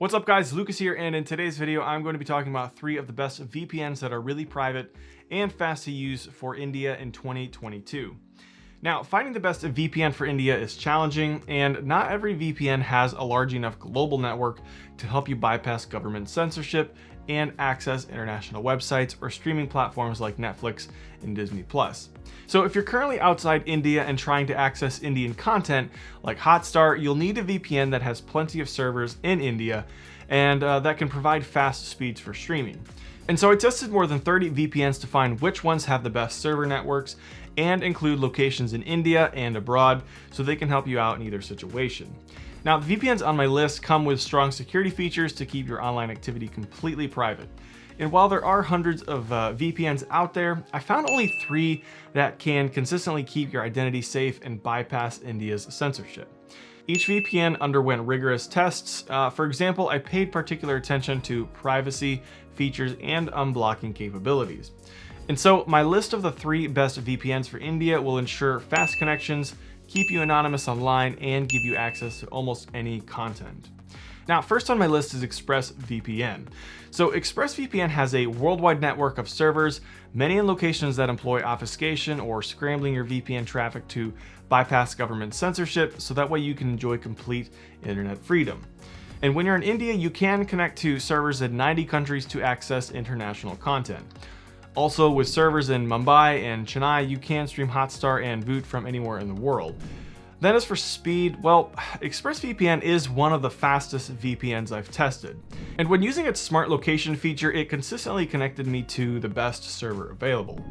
What's up guys, Lucas here, and in today's video I'm going to be talking about 3 of the best VPNs that are really private and fast to use for India in 2022. Now, finding the best VPN for India is challenging, and not every VPN has a large enough global network to help you bypass government censorship and access international websites or streaming platforms like Netflix and Disney+. So if you're currently outside India and trying to access Indian content like Hotstar, you'll need a VPN that has plenty of servers in India and that can provide fast speeds for streaming. And so I tested more than 30 VPNs to find which ones have the best server networks and include locations in India and abroad so they can help you out in either situation. Now, the VPNs on my list come with strong security features to keep your online activity completely private. And while there are hundreds of VPNs out there, I found only 3 that can consistently keep your identity safe and bypass India's censorship. Each VPN underwent rigorous tests. For example, I paid particular attention to privacy, features, and unblocking capabilities. And so my list of the 3 best VPNs for India will ensure fast connections, keep you anonymous online, and give you access to almost any content. Now, first on my list is ExpressVPN. So ExpressVPN has a worldwide network of servers, many in locations that employ obfuscation or scrambling your VPN traffic to bypass government censorship, so that way you can enjoy complete internet freedom. And when you're in India, you can connect to servers in 90 countries to access international content. Also, with servers in Mumbai and Chennai, you can stream Hotstar and Voot from anywhere in the world. Then as for speed, well, ExpressVPN is one of the fastest VPNs I've tested. And when using its smart location feature, it consistently connected me to the best server available.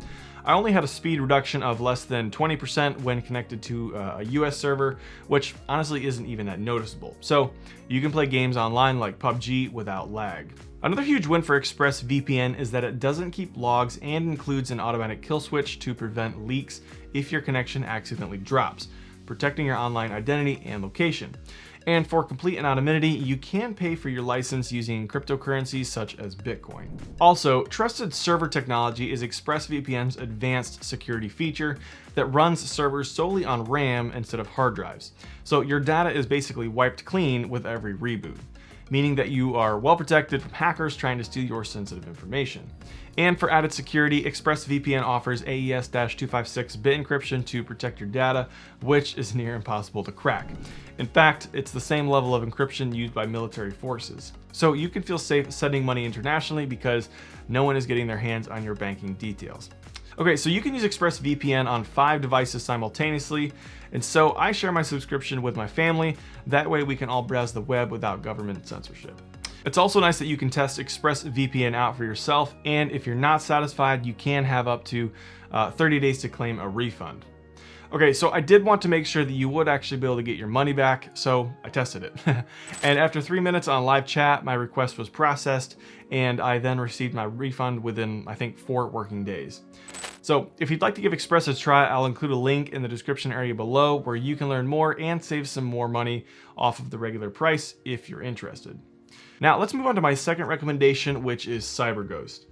I only had a speed reduction of less than 20% when connected to a US server, which honestly isn't even that noticeable. So you can play games online like PUBG without lag. Another huge win for ExpressVPN is that it doesn't keep logs and includes an automatic kill switch to prevent leaks if your connection accidentally drops, protecting your online identity and location. And for complete anonymity, you can pay for your license using cryptocurrencies such as Bitcoin. Also, trusted server technology is ExpressVPN's advanced security feature that runs servers solely on RAM instead of hard drives. So your data is basically wiped clean with every reboot, meaning that you are well protected from hackers trying to steal your sensitive information. And for added security, ExpressVPN offers AES-256 bit encryption to protect your data, which is near impossible to crack. In fact, it's the same level of encryption used by military forces. So you can feel safe sending money internationally because no one is getting their hands on your banking details. Okay, so you can use ExpressVPN on 5 devices simultaneously, and so I share my subscription with my family. That way we can all browse the web without government censorship. It's also nice that you can test ExpressVPN out for yourself, and if you're not satisfied, you can have up to 30 days to claim a refund. Okay, so I did want to make sure that you would actually be able to get your money back, so I tested it. And after 3 minutes on live chat, my request was processed, and I then received my refund within, I think, 4 working days. So if you'd like to give Express a try, I'll include a link in the description area below where you can learn more and save some more money off of the regular price if you're interested. Now let's move on to my second recommendation, which is CyberGhost.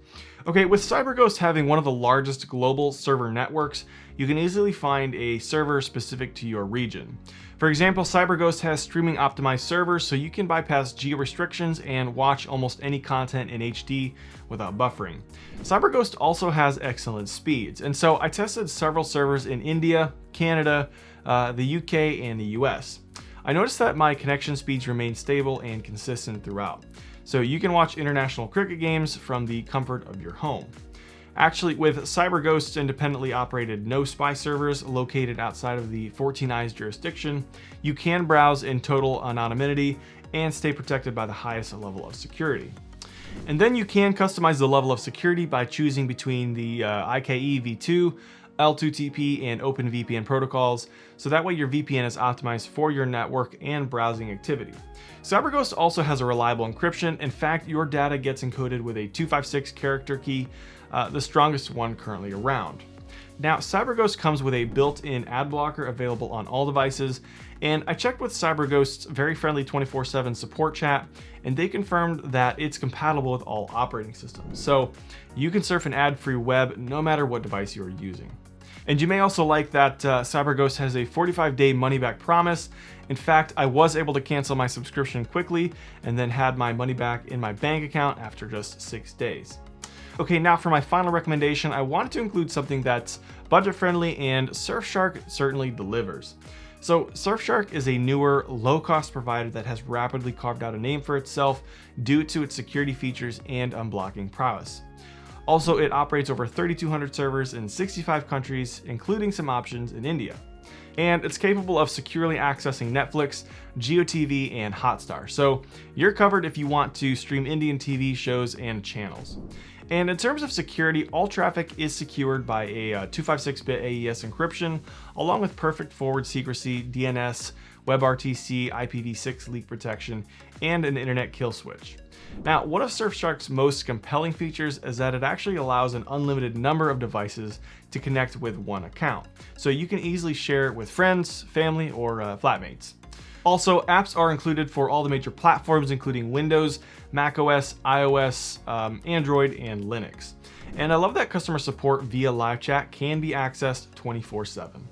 Okay, with CyberGhost having one of the largest global server networks, you can easily find a server specific to your region. For example, CyberGhost has streaming optimized servers, so you can bypass geo restrictions and watch almost any content in HD without buffering. CyberGhost also has excellent speeds, and so I tested several servers in India, Canada, the UK, and the US. I noticed that my connection speeds remain stable and consistent throughout, so you can watch international cricket games from the comfort of your home. Actually, with CyberGhost's independently operated no-spy servers located outside of the 14 Eyes jurisdiction, you can browse in total anonymity and stay protected by the highest level of security. And then you can customize the level of security by choosing between the IKE v2, L2TP, and OpenVPN protocols, so that way your VPN is optimized for your network and browsing activity. CyberGhost also has a reliable encryption. In fact, your data gets encoded with a 256 character key, the strongest one currently around. Now, CyberGhost comes with a built-in ad blocker available on all devices, and I checked with CyberGhost's very friendly 24/7 support chat, and they confirmed that it's compatible with all operating systems. So you can surf an ad-free web no matter what device you are using. And you may also like that CyberGhost has a 45-day money-back promise. In fact, I was able to cancel my subscription quickly and then had my money back in my bank account after just 6 days. Okay, now for my final recommendation, I wanted to include something that's budget-friendly, and Surfshark certainly delivers. So Surfshark is a newer, low-cost provider that has rapidly carved out a name for itself due to its security features and unblocking prowess. Also, it operates over 3,200 servers in 65 countries, including some options in India. And it's capable of securely accessing Netflix, GeoTV, and Hotstar. So you're covered if you want to stream Indian TV shows and channels. And in terms of security, all traffic is secured by a 256-bit AES encryption, along with perfect forward secrecy, DNS, WebRTC, IPv6 leak protection, and an internet kill switch. Now, one of Surfshark's most compelling features is that it actually allows an unlimited number of devices to connect with one account. So you can easily share it with friends, family, or flatmates. Also, apps are included for all the major platforms, including Windows, macOS, iOS, Android, and Linux. And I love that customer support via live chat can be accessed 24/7.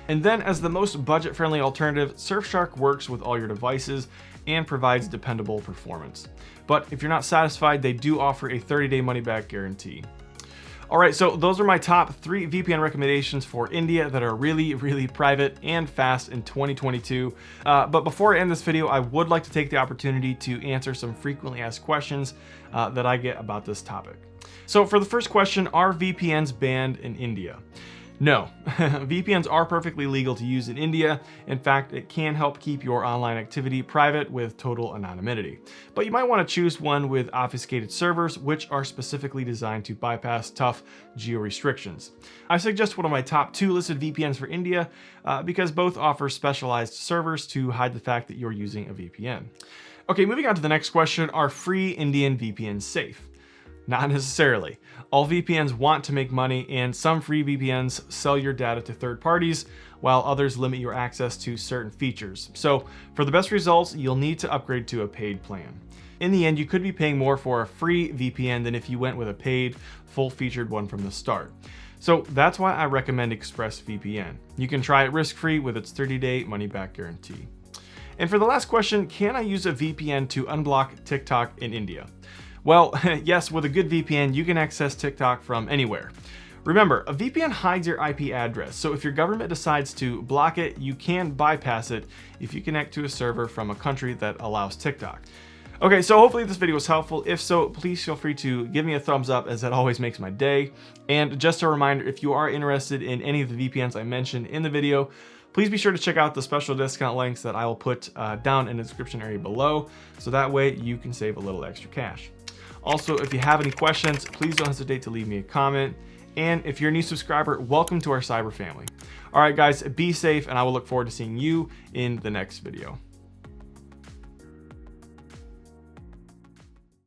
And then, as the most budget-friendly alternative, Surfshark works with all your devices and provides dependable performance. But if you're not satisfied, they do offer a 30-day money-back guarantee. All right, so those are my top 3 VPN recommendations for India that are really private and fast in 2022. But before I end this video, I would like to take the opportunity to answer some frequently asked questions that I get about this topic. So for the first question, are VPNs banned in India? No, VPNs are perfectly legal to use in India. In fact, it can help keep your online activity private with total anonymity. But you might want to choose one with obfuscated servers, which are specifically designed to bypass tough geo restrictions. I suggest one of my top 2 listed VPNs for India because both offer specialized servers to hide the fact that you're using a VPN. Okay, moving on to the next question, are free Indian VPNs safe? Not necessarily. All VPNs want to make money, and some free VPNs sell your data to third parties, while others limit your access to certain features. So for the best results, you'll need to upgrade to a paid plan. In the end, you could be paying more for a free VPN than if you went with a paid, full-featured one from the start. So that's why I recommend ExpressVPN. You can try it risk-free with its 30-day money-back guarantee. And for the last question, can I use a VPN to unblock TikTok in India? Well, yes, with a good VPN, you can access TikTok from anywhere. Remember, a VPN hides your IP address, so if your government decides to block it, you can bypass it if you connect to a server from a country that allows TikTok. Okay, so hopefully this video was helpful. If so, please feel free to give me a thumbs up, as that always makes my day. And just a reminder, if you are interested in any of the VPNs I mentioned in the video, please be sure to check out the special discount links that I will put down in the description area below, so that way you can save a little extra cash. Also, if you have any questions, please don't hesitate to leave me a comment. And if you're a new subscriber, welcome to our cyber family. All right, guys, be safe, and I will look forward to seeing you in the next video.